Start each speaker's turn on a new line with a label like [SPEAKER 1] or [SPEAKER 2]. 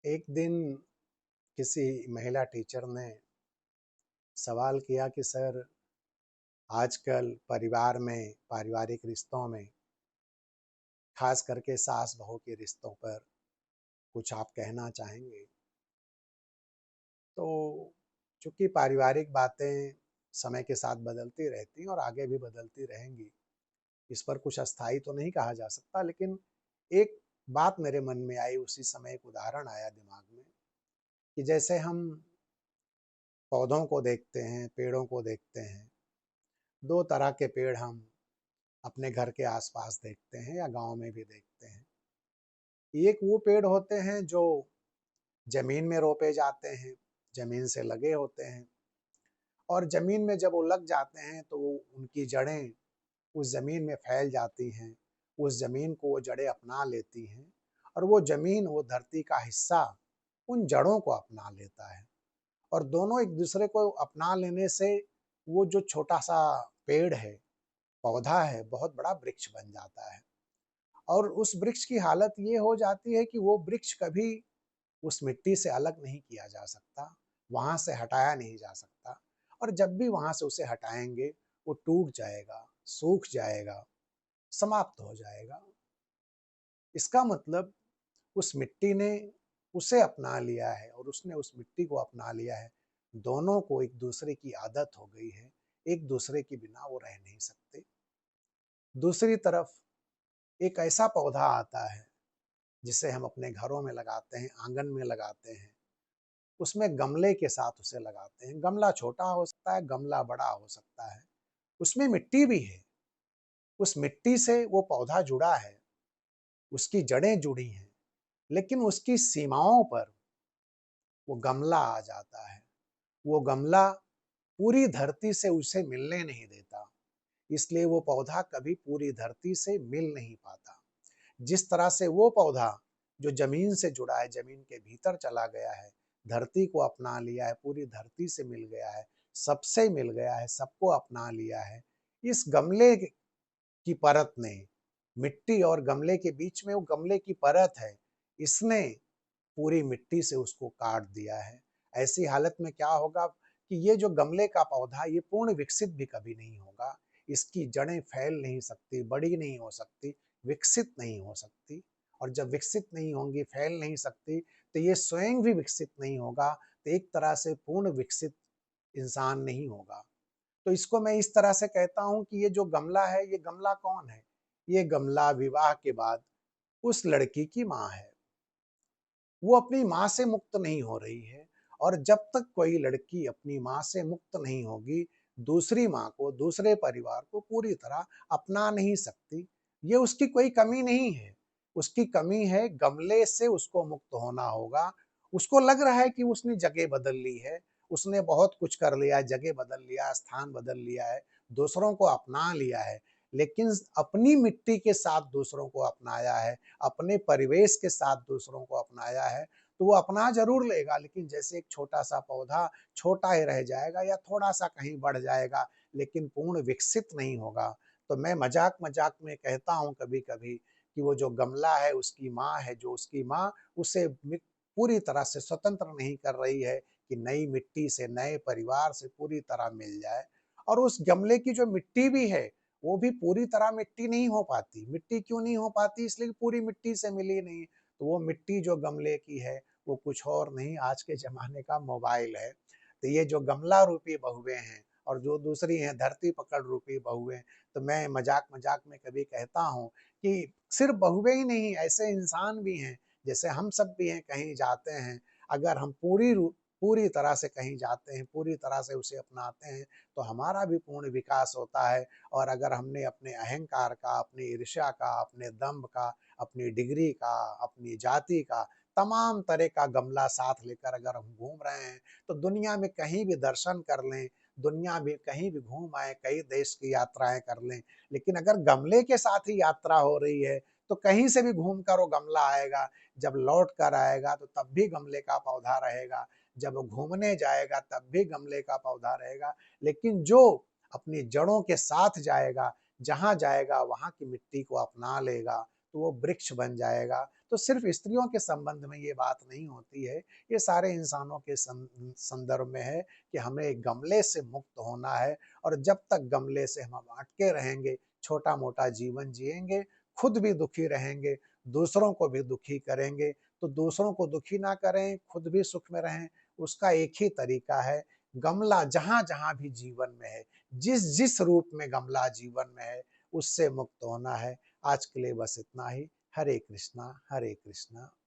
[SPEAKER 1] एक दिन किसी महिला टीचर ने सवाल किया कि सर, आजकल परिवार में पारिवारिक रिश्तों में खास करके सास बहू के रिश्तों पर कुछ आप कहना चाहेंगे? तो चूंकि पारिवारिक बातें समय के साथ बदलती रहती हैं और आगे भी बदलती रहेंगी, इस पर कुछ अस्थायी तो नहीं कहा जा सकता, लेकिन एक बात मेरे मन में आई, उसी समय एक उदाहरण आया दिमाग में कि जैसे हम पौधों को देखते हैं, पेड़ों को देखते हैं। दो तरह के पेड़ हम अपने घर के आसपास देखते हैं या गांव में भी देखते हैं। एक वो पेड़ होते हैं जो जमीन में रोपे जाते हैं, जमीन से लगे होते हैं, और जमीन में जब वो लग जाते हैं तो वो उनकी जड़ें उस जमीन में फैल जाती हैं, उस जमीन को वो जड़ें अपना लेती हैं, और वो जमीन, वो धरती का हिस्सा उन जड़ों को अपना लेता है। और दोनों एक दूसरे को अपना लेने से वो जो छोटा सा पेड़ है, पौधा है, बहुत बड़ा वृक्ष बन जाता है। और उस वृक्ष की हालत ये हो जाती है कि वो वृक्ष कभी उस मिट्टी से अलग नहीं किया जा सकता, वहाँ से हटाया नहीं जा सकता। और जब भी वहाँ से उसे हटाएँगे, वो टूट जाएगा, सूख जाएगा, समाप्त हो जाएगा। इसका मतलब उस मिट्टी ने उसे अपना लिया है और उसने उस मिट्टी को अपना लिया है। दोनों को एक दूसरे की आदत हो गई है, एक दूसरे के बिना वो रह नहीं सकते। दूसरी तरफ एक ऐसा पौधा आता है जिसे हम अपने घरों में लगाते हैं, आंगन में लगाते हैं। उसमें गमले के साथ उसे लगाते हैं। गमला छोटा हो सकता है, गमला बड़ा हो सकता है। उसमें मिट्टी भी है। उस मिट्टी से वो पौधा जुड़ा है, उसकी जड़ें जुड़ी हैं, लेकिन उसकी सीमाओं पर वो गमला आ जाता है। वो गमला पूरी धरती से उसे मिलने नहीं देता, इसलिए वो पौधा कभी पूरी धरती से मिल नहीं पाता। जिस तरह से वो पौधा जो जमीन से जुड़ा है, जमीन के भीतर चला गया है, धरती को अपना लिया है, पूरी धरती से मिल गया है, सबसे मिल गया है, सबको अपना लिया है, इस गमले की परत ने, मिट्टी और गमले के बीच में वो गमले की परत है, इसने पूरी मिट्टी से उसको काट दिया है। ऐसी हालत में क्या होगा कि ये जो गमले का पौधा, ये पूर्ण विकसित भी कभी नहीं होगा। इसकी जड़ें फैल नहीं सकती, बड़ी नहीं हो सकती, विकसित नहीं हो सकती। और जब विकसित नहीं होंगी, फैल नहीं सकती, तो ये स्वयं भी विकसित नहीं होगा, तो एक तरह से पूर्ण विकसित इंसान नहीं होगा। तो इसको मैं इस तरह से कहता हूँ कि ये जो गमला है, ये गमला कौन है? ये गमला विवाह के बाद उस लड़की की माँ है। वो अपनी माँ से मुक्त नहीं हो रही है, और जब तक कोई लड़की अपनी माँ से मुक्त नहीं होगी, दूसरी माँ को, दूसरे परिवार को पूरी तरह अपना नहीं सकती। ये उसकी कोई कमी नहीं है, उसकी कमी है गमले से उसको मुक्त होना होगा। उसको लग रहा है कि उसने जगह बदल ली है, उसने बहुत कुछ कर लिया है, जगह बदल लिया, स्थान बदल लिया है, दूसरों को अपना लिया है, लेकिन अपनी मिट्टी के साथ दूसरों को अपनाया है, अपने परिवेश के साथ दूसरों को अपनाया है, तो वो अपना ज़रूर लेगा, लेकिन जैसे एक छोटा-सा पौधा छोटा ही रह जाएगा या थोड़ा-सा कहीं बढ़ जाएगा, लेकिन पूर्ण विकसित नहीं होगा। तो मैं मज़ाक-मज़ाक में कहता हूँ कभी-कभी कि वो जो गमला है, उसकी माँ है, जो उसकी माँ उसे पूरी तरह से स्वतंत्र नहीं कर रही है कि नई मिट्टी से, नए परिवार से पूरी तरह मिल जाए। और उस गमले की जो मिट्टी भी है, वो भी पूरी तरह मिट्टी नहीं हो पाती। मिट्टी क्यों नहीं हो पाती? इसलिए कि पूरी मिट्टी से मिली नहीं। तो वो मिट्टी जो गमले की है, वो कुछ और नहीं, आज के ज़माने का मोबाइल है। तो ये जो गमला रूपी बहुएँ हैं और जो दूसरी हैं धरती पकड़ रूपी बहुएँ, तो मैं मज़ाक-मज़ाक में कभी कहता हूँ कि सिर्फ़ बहुएँ ही नहीं, ऐसे इंसान भी हैं, जैसे हम सब भी हैं, कहीं जाते हैं, अगर हम पूरी तरह से कहीं जाते हैं, पूरी तरह से उसे अपनाते हैं, तो हमारा भी पूर्ण विकास होता है। और अगर हमने अपने अहंकार का, अपनी ईर्ष्या का, अपने दंभ का, अपनी डिग्री का, अपनी जाति का, तमाम तरह का गमला साथ लेकर अगर हम घूम रहे हैं, तो दुनिया में कहीं भी दर्शन कर लें, दुनिया में कहीं भी घूम आएँ, कई देश की यात्राएँ कर लें, लेकिन अगर गमले के साथ ही यात्रा हो रही है, तो कहीं से भी घूम कर वो गमला आएगा। जब लौट कर आएगा तो तब भी गमले का पौधा रहेगा, जब वो घूमने जाएगा तब भी गमले का पौधा रहेगा। लेकिन जो अपनी जड़ों के साथ जाएगा, जहाँ जाएगा वहाँ की मिट्टी को अपना लेगा, तो वो वृक्ष बन जाएगा। तो सिर्फ स्त्रियों के संबंध में ये बात नहीं होती है, ये सारे इंसानों के संदर्भ में है कि हमें गमले से मुक्त होना है। और जब तक गमले से हम अटके रहेंगे, छोटा-मोटा जीवन जिएँगे, खुद भी दुखी रहेंगे, दूसरों को भी दुखी करेंगे, तो दूसरों को दुखी ना करें, खुद भी सुख में रहें, उसका एक ही तरीका है, गमला जहाँ-जहाँ भी जीवन में है, जिस-जिस रूप में गमला जीवन में है, उससे मुक्त होना है। आज के लिए बस इतना ही। हरे कृष्णा, हरे कृष्णा।